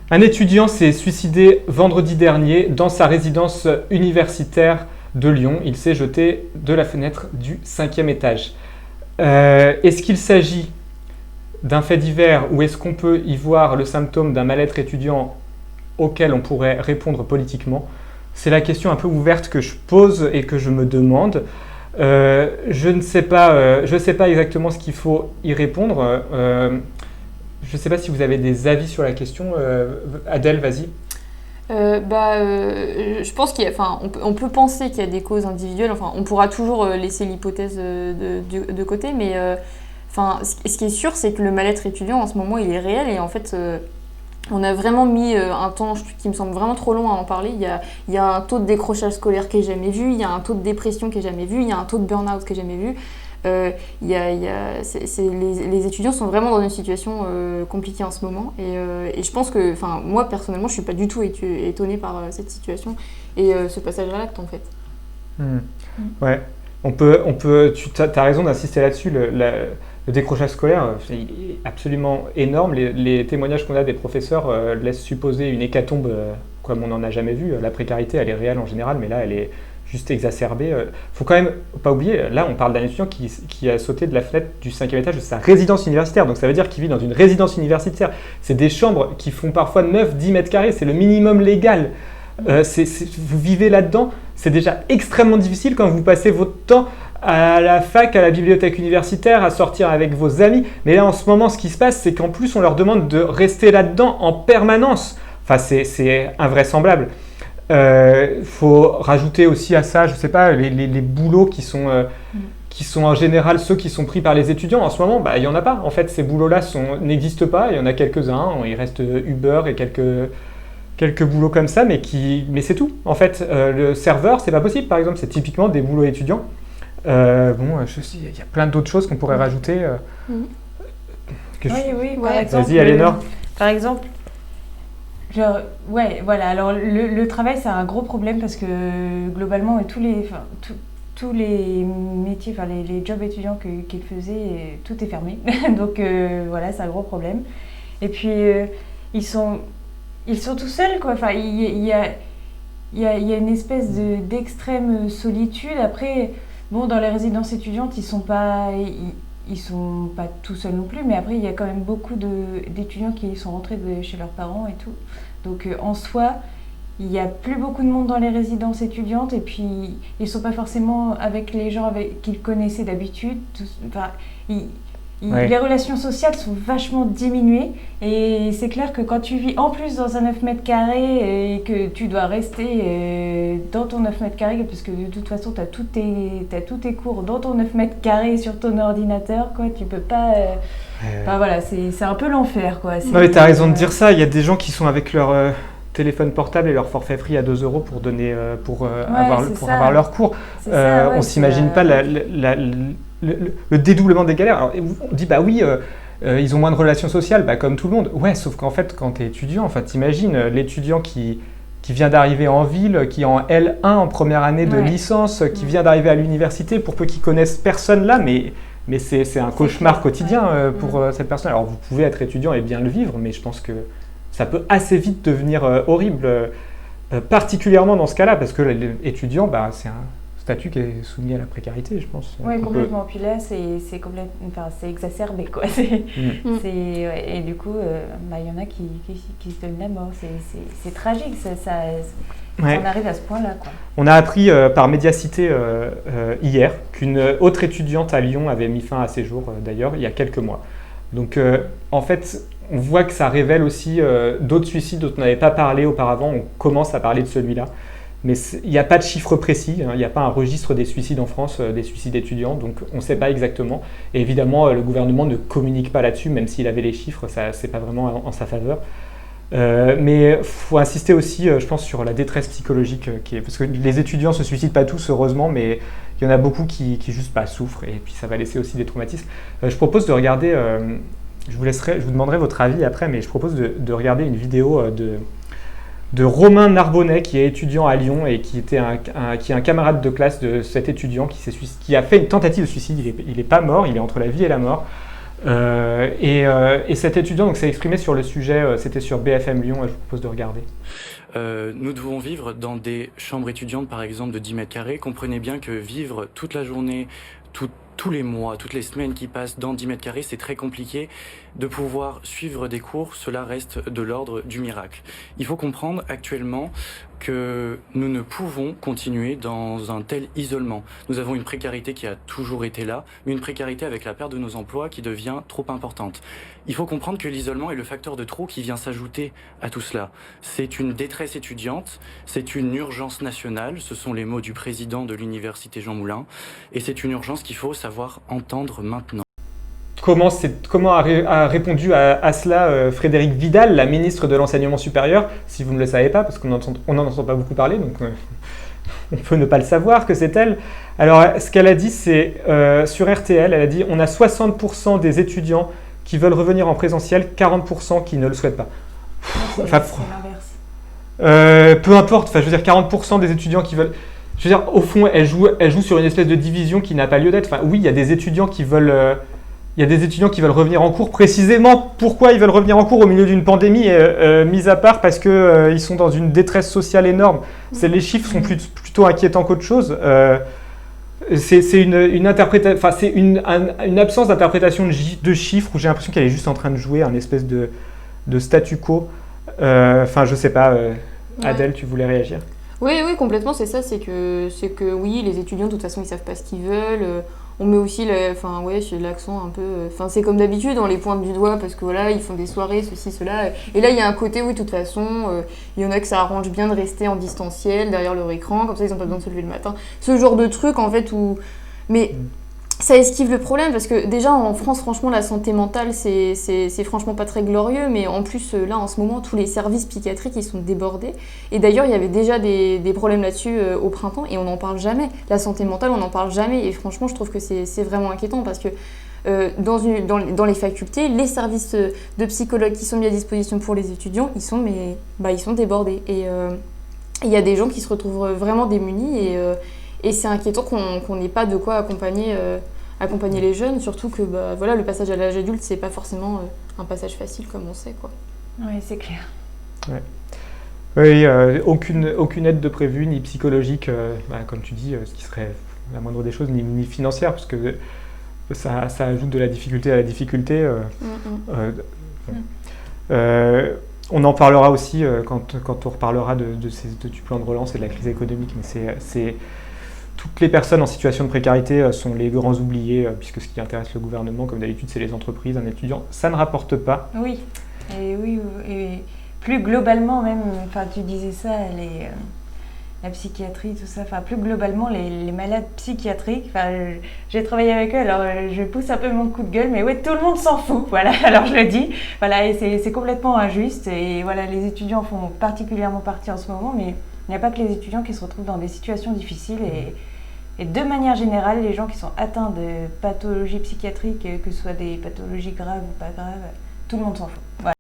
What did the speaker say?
Un étudiant s'est suicidé vendredi dernier dans sa résidence universitaire de Lyon. Il s'est jeté de la fenêtre du 5e étage. Est-ce qu'il s'agit d'un fait divers ou est-ce qu'on peut y voir le symptôme d'un mal-être étudiant auquel on pourrait répondre politiquement? C'est la question un peu ouverte que je pose et que je me demande. Je ne sais pas, exactement ce qu'il faut y répondre. Je ne sais pas si vous avez des avis sur la question. Adèle, vas-y. Je pense on peut penser qu'il y a des causes individuelles. Enfin, on pourra toujours laisser l'hypothèse de côté, mais ce qui est sûr, c'est que le mal-être étudiant en ce moment, il est réel et en fait, on a vraiment mis un temps qui me semble vraiment trop long à en parler. Il y a un taux de décrochage scolaire qui est jamais vu, il y a un taux de dépression qui est jamais vu, il y a un taux de burn-out qui est jamais vu. Les étudiants sont vraiment dans une situation compliquée en ce moment et je pense que, moi personnellement, je suis pas du tout étonnée par cette situation et ce passage à l'acte en fait. Ouais, tu as raison d'insister là-dessus. Le décrochage scolaire, il est absolument énorme. Les témoignages qu'on a des professeurs laissent supposer une hécatombe comme on n'en a jamais vu. La précarité, elle est réelle en général, mais là, elle est juste exacerbée. Faut quand même pas oublier, là, on parle d'un étudiant qui a sauté de la fenêtre du 5e étage de sa résidence universitaire. Donc ça veut dire qu'il vit dans une résidence universitaire. C'est des chambres qui font parfois 9-10 mètres carrés. C'est le minimum légal. Vous vivez là-dedans. C'est déjà extrêmement difficile quand vous passez votre temps à la fac, à la bibliothèque universitaire, à sortir avec vos amis. Mais là, en ce moment, ce qui se passe, c'est qu'en plus, on leur demande de rester là-dedans en permanence. Enfin, c'est invraisemblable. Faut rajouter aussi à ça, je sais pas, les boulots qui sont en général ceux qui sont pris par les étudiants. En ce moment, il n'y en a pas. En fait, ces boulots-là n'existent pas. Il y en a quelques-uns. Il reste Uber et quelques boulots comme ça, mais c'est tout. En fait, le serveur, c'est pas possible, par exemple. C'est typiquement des boulots étudiants. Il y a plein d'autres choses qu'on pourrait rajouter. Oui, par exemple. Vas-y, Aliénor. Par exemple, voilà. Alors, le travail, c'est un gros problème parce que globalement, tous les métiers, les jobs étudiants qu'ils faisaient, tout est fermé. Donc, voilà, c'est un gros problème. Et puis, ils sont tout seuls, quoi. Enfin, il y a une espèce d'extrême solitude. Après, bon, dans les résidences étudiantes, ils sont pas tout seuls non plus, mais après, il y a quand même beaucoup d'étudiants qui sont rentrés chez leurs parents et tout. Donc, en soi, il n'y a plus beaucoup de monde dans les résidences étudiantes et puis ils ne sont pas forcément avec les gens qu'ils connaissaient d'habitude. Les relations sociales sont vachement diminuées et c'est clair que quand tu vis en plus dans un 9 mètres carrés et que tu dois rester dans ton 9 mètres carrés parce que de toute façon tu as tous tes cours dans ton 9 mètres carrés sur ton ordinateur, quoi, tu peux pas... voilà, c'est un peu l'enfer, quoi. Non mais tu as raison de dire ça, il y a des gens qui sont avec leur téléphone portable et leur forfait free à 2 € pour donner, avoir leur cours. On s'imagine pas le dédoublement des galères. Alors, on dit ils ont moins de relations sociales, comme tout le monde. Ouais, sauf qu'en fait, quand tu es étudiant, t'imagines l'étudiant qui vient d'arriver en ville, qui est en L1 en première année de licence, qui vient d'arriver à l'université, pour peu qu'ils connaissent personne là, mais c'est un cauchemar quotidien pour cette personne. Alors vous pouvez être étudiant et bien le vivre, mais je pense que ça peut assez vite devenir horrible, particulièrement dans ce cas-là, parce que l'étudiant, c'est un statut qui est soumis à la précarité, je pense. Oui, complètement. Puis là, c'est exacerbé, quoi. Et du coup, y en a qui se donnent la mort. C'est tragique, ça on arrive à ce point-là, quoi. On a appris par Médiacité hier qu'une autre étudiante à Lyon avait mis fin à ses jours, d'ailleurs, il y a quelques mois. Donc, en fait, on voit que ça révèle aussi d'autres suicides dont on n'avait pas parlé auparavant. On commence à parler de celui-là. Mais il n'y a pas de chiffre précis, il n'y a pas un registre des suicides en France, des suicides étudiants, donc on ne sait pas exactement. Et évidemment, le gouvernement ne communique pas là-dessus, même s'il avait les chiffres, ce n'est pas vraiment en sa faveur. Mais il faut insister aussi, je pense, sur la détresse psychologique, parce que les étudiants ne se suicident pas tous, heureusement, mais il y en a beaucoup qui juste souffrent, et puis ça va laisser aussi des traumatismes. Je propose de regarder, je vous demanderai votre avis après, mais je propose de regarder une vidéo de Romain Narbonnet, qui est étudiant à Lyon et qui est un camarade de classe de cet étudiant qui a fait une tentative de suicide. Il est pas mort, il est entre la vie et la mort. Et cet étudiant donc, s'est exprimé sur le sujet, c'était sur BFM Lyon, et je vous propose de regarder. Nous devons vivre dans des chambres étudiantes, par exemple, de 10 mètres carrés. Comprenez bien que vivre toute la journée, tous les mois, toutes les semaines qui passent dans 10 mètres carrés, c'est très compliqué. De pouvoir suivre des cours, cela reste de l'ordre du miracle. Il faut comprendre actuellement que nous ne pouvons continuer dans un tel isolement. Nous avons une précarité qui a toujours été là, mais une précarité avec la perte de nos emplois qui devient trop importante. Il faut comprendre que l'isolement est le facteur de trop qui vient s'ajouter à tout cela. C'est une détresse étudiante, c'est une urgence nationale, ce sont les mots du président de l'université Jean Moulin, et c'est une urgence qu'il faut savoir entendre maintenant. Comment a répondu à cela Frédérique Vidal, la ministre de l'Enseignement supérieur, si vous ne le savez pas, parce qu'on n'en entend pas beaucoup parler, donc on peut ne pas le savoir que c'est elle. Alors, ce qu'elle a dit, c'est sur RTL, elle a dit « On a 60% des étudiants qui veulent revenir en présentiel, 40% qui ne le souhaitent pas. » C'est l'inverse. Peu importe, je veux dire 40% des étudiants qui veulent... Je veux dire, au fond, elle joue sur une espèce de division qui n'a pas lieu d'être. Oui, il y a des étudiants qui veulent... Il y a des étudiants qui veulent revenir en cours. Précisément, pourquoi ils veulent revenir en cours au milieu d'une pandémie, mis à part parce qu'ils sont dans une détresse sociale énorme. Les chiffres sont plutôt inquiétants qu'autre chose. C'est une absence d'interprétation de chiffres où j'ai l'impression qu'elle est juste en train de jouer un espèce de statu quo. Je sais pas, Adèle, tu voulais réagir? Oui, complètement, c'est ça. C'est que oui, les étudiants, de toute façon, ils savent pas ce qu'ils veulent. On met aussi l'accent un peu... c'est comme d'habitude, on les pointe du doigt parce que voilà, ils font des soirées, ceci, cela. Et là, il y a un côté, oui, de toute façon, il y en a que ça arrange bien de rester en distanciel, derrière leur écran, comme ça, ils n'ont pas besoin de se lever le matin. Ce genre de truc, en fait, où... Mais ça esquive le problème parce que déjà, en France, franchement, la santé mentale, c'est franchement pas très glorieux. Mais en plus, là, en ce moment, tous les services psychiatriques, ils sont débordés. Et d'ailleurs, il y avait déjà des problèmes là-dessus au printemps et on n'en parle jamais. La santé mentale, on n'en parle jamais. Et franchement, je trouve que c'est vraiment inquiétant parce que dans les facultés, les services de psychologues qui sont mis à disposition pour les étudiants, ils sont débordés. Et il y a des gens qui se retrouvent vraiment démunis et c'est inquiétant qu'on n'ait pas de quoi accompagner les jeunes, surtout que le passage à l'âge adulte, c'est pas forcément un passage facile comme on sait, quoi. Oui, c'est clair. Ouais. Oui, aucune aide de prévue, ni psychologique, comme tu dis, ce qui serait la moindre des choses, ni financière, parce que ça ajoute de la difficulté à la difficulté. On en parlera aussi quand on reparlera du plan de relance et de la crise économique, mais c'est toutes les personnes en situation de précarité sont les grands oubliés, puisque ce qui intéresse le gouvernement, comme d'habitude, c'est les entreprises, un étudiant. Ça ne rapporte pas. Oui, et plus globalement même, tu disais ça, la psychiatrie, tout ça, plus globalement, les malades psychiatriques, j'ai travaillé avec eux, alors je pousse un peu mon coup de gueule, mais ouais, tout le monde s'en fout, voilà, alors je le dis, voilà, et c'est complètement injuste, et voilà, les étudiants font particulièrement partie en ce moment, mais il n'y a pas que les étudiants qui se retrouvent dans des situations difficiles et de manière générale, les gens qui sont atteints de pathologies psychiatriques, que ce soit des pathologies graves ou pas graves, tout le monde s'en fout. Voilà.